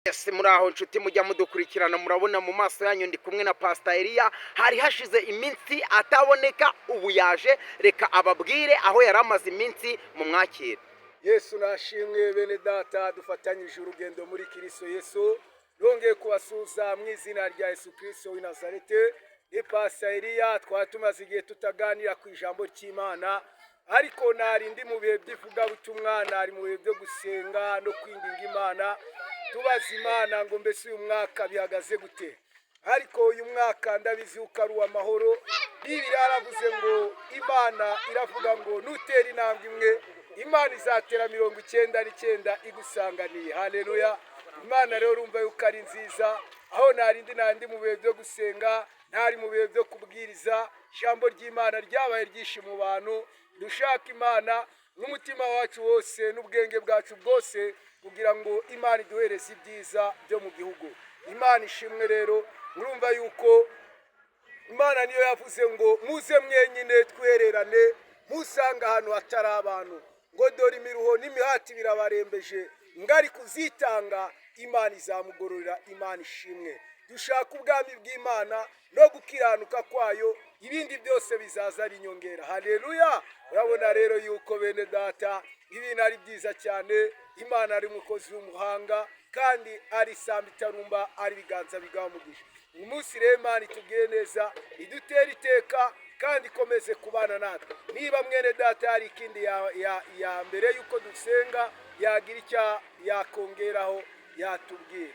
Yes, muraho nshuti mujya mudukurikirana, murabona mu maso yanyu ndi kumwe na Pastor Elia. Hari hashize iminsi ataboneka, ubu yaje, reka ababwire aho yari amaze iminsi mu mwakira. Yesu nashimwe bene data, dufatanyije urugendo muri Kristo Yesu. Yongeye kubasuza mu izina rya Yesu Kristo w'i Nazareti. Ni Pastor Elia, twatumaze igihe tutaganira ku ijambo ry'Imana, ariko nari ndi mu bihe by'ivuga butumwa, nari mu bihe byo gusenga no kwinginga Imana, tubaza Imana ngo mbese uyu mwaka bihagaze gute. Ariko uyu mwaka ndabizi uko ari uw'amahoro. Bibiliya yaravuze ngo Imana iravuga ngo nutera intambwe imwe, Imana izatera 99 igusanganiye. Haleluya. Imana rero urumva yuko ari nziza. Aho nandi mu bihe byo gusenga, ntari mu bihe byo kubwiriza, ijambo ry'Imana ryabaye ryinshi mu bantu. Dushaka Imana n'umutima wacu wose n'ubwenge bwacu bwose, kugira ngo Imana iduhereze ibyiza byo mu gihugu. Imana ishimwe rero. Urumva yuko Imana niyo yavuze ngo muze mwenyine twererane, musanga ahantu hatari abantu, ngo dore imiruho n'imihati birabarembeje, ngari kuzitanga Imana izamugororera. Imana ishimwe. Dushaka ubwami bw'Imana no gukiranuka kwayo, ibindi byose bizaza ari inyongera. Haleluya. Urabona rero yuko bene data ibintu ari byiza cyane. Imana ari umukozi w'umuhanga, kandi ari samba itarumba, ari biganza bigamugisha. Umunsi rero Imana itubwiye neza, idutera iteka kandi ikomeze kubana natwe. Niba mwene data hari ikindi ya mbere yuko dusenga yagira icya yakongeraho yatubwira.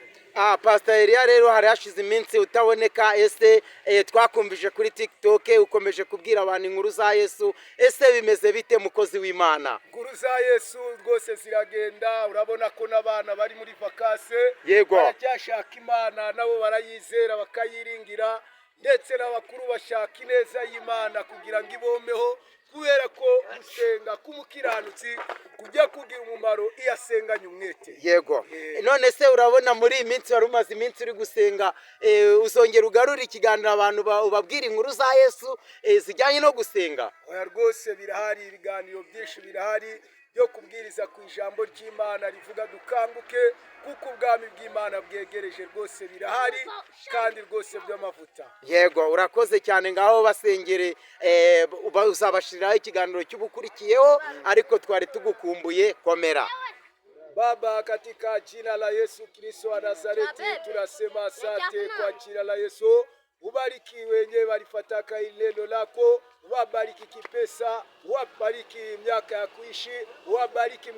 Pastor Elia rero hari hashize iminsi utaboneka, ese twakumvije kuri TikTok ukomeje kubwira abantu inkuru za Yesu, ese bimeze bite mukozi w'Imana? Inkuru za Yesu rwose ziragenda. Urabona ko n'abana bari muri vakase, yego, baracyashaka Imana, nabo barayizera bakayiringira, ndetse n'abakuru bashaka ineza y'Imana kugira ngo ibomeho, kubera ko gusenga k'umukiranutsi kujya kugira umumaro iyo asenganye umwete. Yego. None se urabona muri iyi minsi wari umaze iminsi uri gusenga, uzongera ugarura ikiganiro abantu ubabwira inkuru za Yesu zijyanye no gusenga? Oya, rwose birahari, ibiganiro byinshi birahari byo kubwiriza ku ijambo ry'Imana rivuga dukanguke, kuko ubwami bw'Imana bwegereje. Rwose birahari kandi rwose by'amavuta. Yego, urakoze cyane. Ngaho basengere, uzabashiriraho ikiganiro cy'ubukurikiyeho, ariko twari tugukumbuye. Komera. Baba, katika jina la Yesu Kristo wa Nazareti, tunasema asante kwa jina la Yesu. Ubariki wenye walifataka neno lako, wabariki kipesa, wabariki miaka ya kuishi, wabariki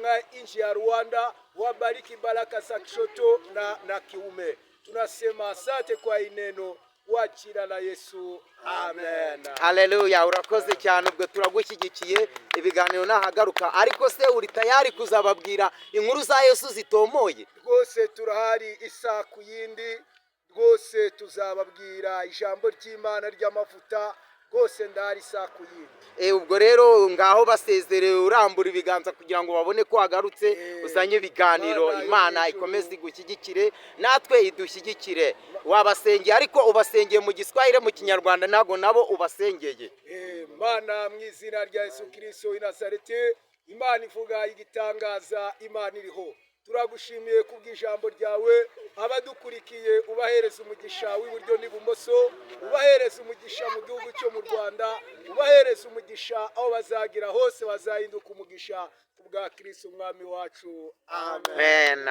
nchi ya Rwanda, wabariki baraka za kushoto na kiume. Tunasema asante kwa neno kwa jina la Yesu. Amen. Haleluya. Urakoze cyane, ubwo turagushyigikiye. Ibiganiro nahagaruka, ariko se uri tayari kuzababwira inkuru za Yesu zitomoye? Rwose turahari isa ku yindi. Rwose tuzababwira ijambo ry'Imana ry'amavuta. Rwose ndari saa ku yindi. Ubwo rero ngaho basezerere, urambura ibiganza kugira ngo babone ko wagarutse, uzanye ibiganiro. Imana ikomeze igushyigikire, natwe idushyigikire. Wabasengeye, ariko ubasengeye mu Giswahili, mu Kinyarwanda ntago nabo ubasengeye. Mana, mu izina rya Yesu Kristo w'i Nazareti, Imana ivuga igitangaza, Imana iriho. Turagushimiye kubw'ijambo ryawe. Abadukurikiye ubahereza umugisha w'iburyo n'ibumoso, ubahereza umugisha mu gihugu cyo mu Rwanda, ubahereza umugisha aho bazagira hose, bazahinduka umugisha kubwa Kristo umwami wacu. Amen.